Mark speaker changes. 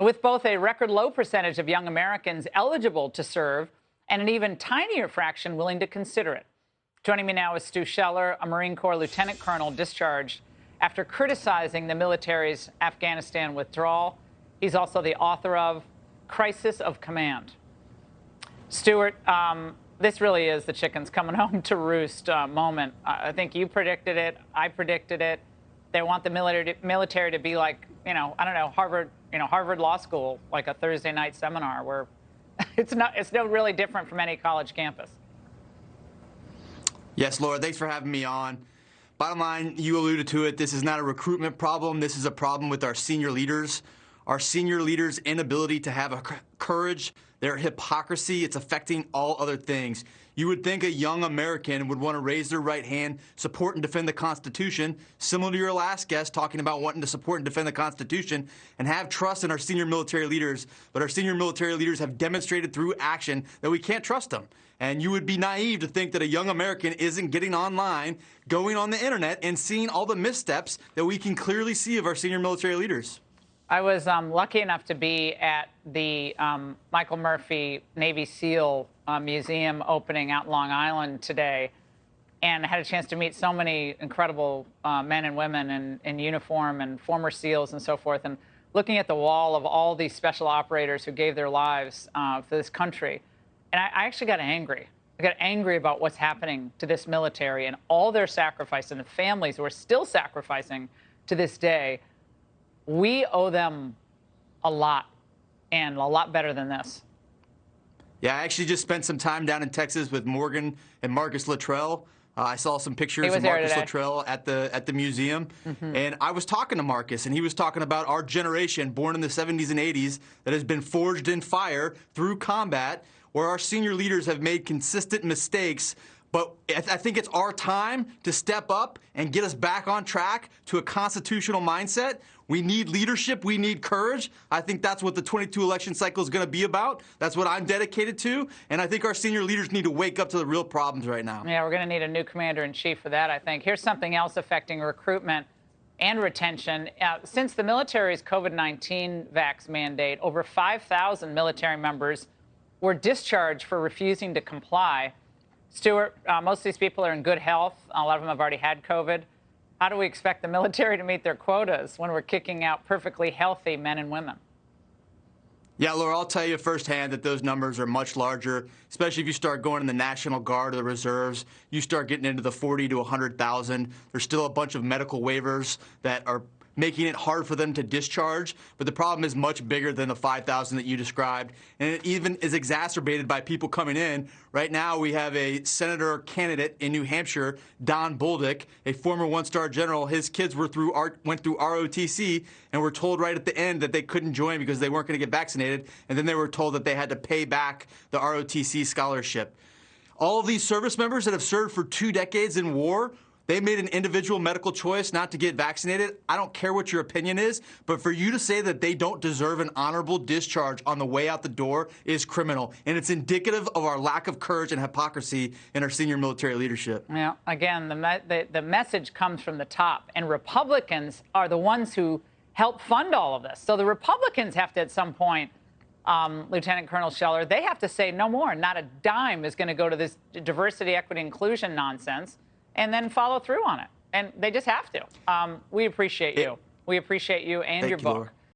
Speaker 1: with both a record low percentage of young Americans eligible to serve and an even tinier fraction willing to consider it. Joining me now is Stu Scheller, a Marine Corps lieutenant colonel discharged after criticizing the military's Afghanistan withdrawal. He's also the author of Crisis of Command. Stuart, this really is the chickens coming home to roost moment. I think you predicted it. I predicted it. They want the military to be like, I don't know, Harvard Law School, like a Thursday night seminar where it's no really different from any college campus.
Speaker 2: Yes, Laura, thanks for having me on. Bottom line, you alluded to it, this is not a recruitment problem. This is a problem with our senior leaders. Our senior leaders' inability to have a courage, their hypocrisy, it's affecting all other things. You would think a young American would want to raise their right hand, support and defend the Constitution, similar to your last guest talking about wanting to support and defend the Constitution, and have trust in our senior military leaders. But our senior military leaders have demonstrated through action that we can't trust them. And you would be naive to think that a young American isn't getting online, going on the internet, and seeing all the missteps that we can clearly see of our senior military leaders.
Speaker 1: I was lucky enough to be at the Michael Murphy Navy SEAL Museum opening out in Long Island today, and I had a chance to meet so many incredible men and women in uniform and former SEALs and so forth, and looking at the wall of all these special operators who gave their lives for this country. And I actually got angry. I got angry about what's happening to this military and all their sacrifice and the families who are still sacrificing to this day. We owe them a lot, and a lot better than this.
Speaker 2: Yeah, I actually just spent some time down in Texas with Morgan and Marcus Luttrell. I saw some pictures of Marcus Luttrell at the museum, and I was talking to Marcus, and he was talking about our generation, born in the 70s and 80s, that has been forged in fire through combat, where our senior leaders have made consistent mistakes. But I think it's our time to step up and get us back on track to a constitutional mindset. We need leadership. We need courage. I think that's what the 22 election cycle is going to be about. That's what I'm dedicated to. And I think our senior leaders need to wake up to the real problems right now.
Speaker 1: Yeah, we're going to need a new commander-in-chief for that, I think. Here's something else affecting recruitment and retention. Since the military's COVID-19 vax mandate, over 5,000 military members were discharged for refusing to comply. Stuart, most of these people are in good health. A lot of them have already had COVID. How do we expect the military to meet their quotas when we're kicking out perfectly healthy men and women?
Speaker 2: Yeah, Laura, I'll tell you firsthand that those numbers are much larger, especially if you start going in the National Guard or the reserves. You start getting into the 40 to 100,000. There's still a bunch of medical waivers that are making it hard for them to discharge. But the problem is much bigger than the 5,000 that you described. And it even is exacerbated by people coming in. Right now, we have a senator candidate in New Hampshire, Don Bolduc, a former one-star general. His kids went through ROTC and were told right at the end that they couldn't join because they weren't going to get vaccinated. And then they were told that they had to pay back the ROTC scholarship. All of these service members that have served for 2 decades in war, they made an individual medical choice not to get vaccinated. I don't care what your opinion is, but for you to say that they don't deserve an honorable discharge on the way out the door is criminal. And it's indicative of our lack of courage and hypocrisy in our senior military leadership.
Speaker 1: Yeah, again, the message comes from the top, and Republicans are the ones who help fund all of this. So the Republicans have to, at some point, Lieutenant Colonel Scheller, they have to say no more. Not a dime is going to go to this diversity, equity, inclusion nonsense, and then follow through on it. And they just have to. We appreciate you. We appreciate you and your book.